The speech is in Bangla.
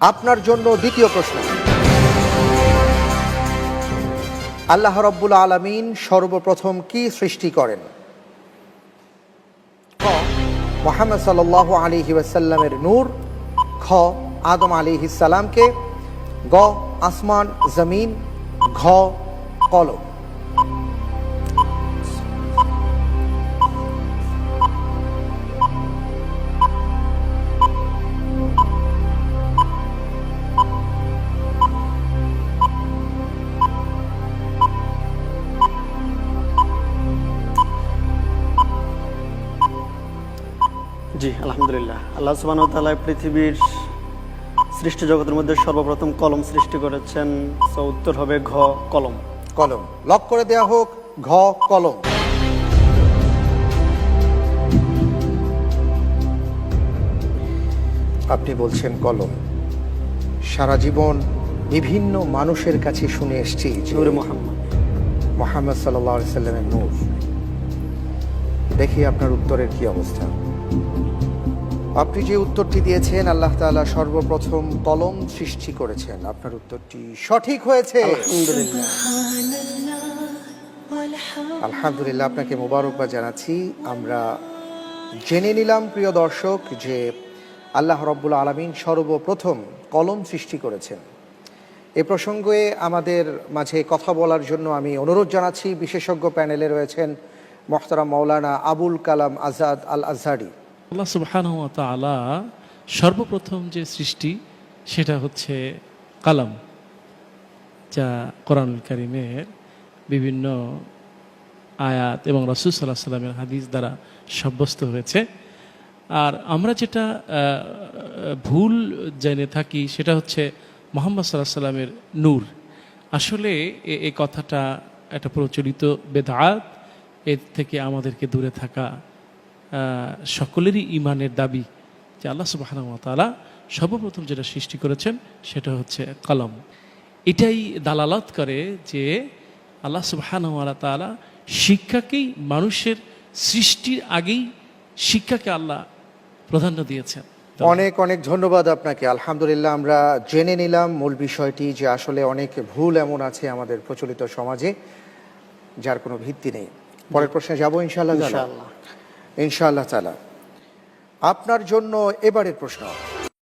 আপনার জন্য দ্বিতীয় প্রশ্ন। আল্লাহ রাব্বুল আলামিন সর্বপ্রথম কি সৃষ্টি করেন? ক, মুহাম্মদ সাল্লাল্লাহু আলাইহি ওয়াসাল্লামের নূর। খ, আদম আলাইহিস সালামকে। গ, আসমান জমিন। ঘ, কলম। জি, আলহামদুলিল্লাহ। আল্লাহ সুবহানাহু ওয়া তাআলা পৃথিবীর সৃষ্টি জগতের মধ্যে সর্বপ্রথম কলম সৃষ্টি করেছেন। সো উত্তর হবে ঘ, কলম। কলম লক করে দেয়া হোক। ঘ, কলম। আপনি বলছেন কলম। সারা জীবন বিভিন্ন মানুষের কাছে শুনে এসেছি নূরে মুহাম্মদ। মুহাম্মদ সাল্লাল্লাহু আলাইহি সাল্লামের নূর। দেখি আপনার উত্তরের কি অবস্থা। আপনি যে উত্তরটি দিয়েছেন, আল্লাহ তাআলা সর্বপ্রথম কলম সৃষ্টি করেছেন, আপনার উত্তরটি সঠিক হয়েছে। আলহামদুলিল্লাহ। আলহামদুলিল্লাহ, আপনাকে মোবারকবাদ জানাচ্ছি। আমরা জেনে নিলাম প্রিয় দর্শক যে আল্লাহ রাব্বুল আলামিন সর্বপ্রথম কলম সৃষ্টি করেছেন। এ প্রসঙ্গে আমাদের মাঝে কথা বলার জন্য আমি অনুরোধ জানাচ্ছি, বিশেষজ্ঞ প্যানেলে রয়েছেন মোহতারাম মাওলানা আবুল কালাম আজাদ আল আজহারি। আল্লাহ সুবহানাহু ওয়া তাআলা সর্বপ্রথম যে সৃষ্টি সেটা হচ্ছে কালাম, যা কোরআনুল কারীমের বিভিন্ন আয়াত এবং রাসূল সাল্লাল্লাহু আলাইহি সাল্লামের হাদিস দ্বারা সাব্যস্ত হয়েছে। আর আমরা যেটা ভুল জেনে থাকি সেটা হচ্ছে মুহাম্মদ সাল্লাল্লাহু আলাইহি সাল্লামের নূর। আসলে এই কথাটা একটা প্রচলিত বেদআত। এর থেকে আমাদেরকে দূরে থাকা সকলেরই ঈমানের দাবি যে আল্লাহ সুবহানাহু ওয়া তাআলা সর্বপ্রথম যেটা সৃষ্টি করেছেন সেটা হচ্ছে কলম। এটাই দালালাত করে যে আল্লাহ সুবহানাহু ওয়া তাআলা শিক্ষাকেই মানুষের সৃষ্টির আগেই শিক্ষাকে আল্লাহ প্রাধান্য দিয়েছেন। অনেক অনেক ধন্যবাদ আপনাকে। আলহামদুলিল্লাহ, আমরা জেনে নিলাম মূল বিষয়টি যে আসলে অনেক ভুল এমন আছে আমাদের প্রচলিত সমাজে যার কোনো ভিত্তি নেই। পরের প্রশ্নে যাবো ইনশাআল্লাহ। ইনশাআল্লাহ। ইনশাআল্লাহ তাআলা। আপনার জন্য এবারের প্রশ্ন।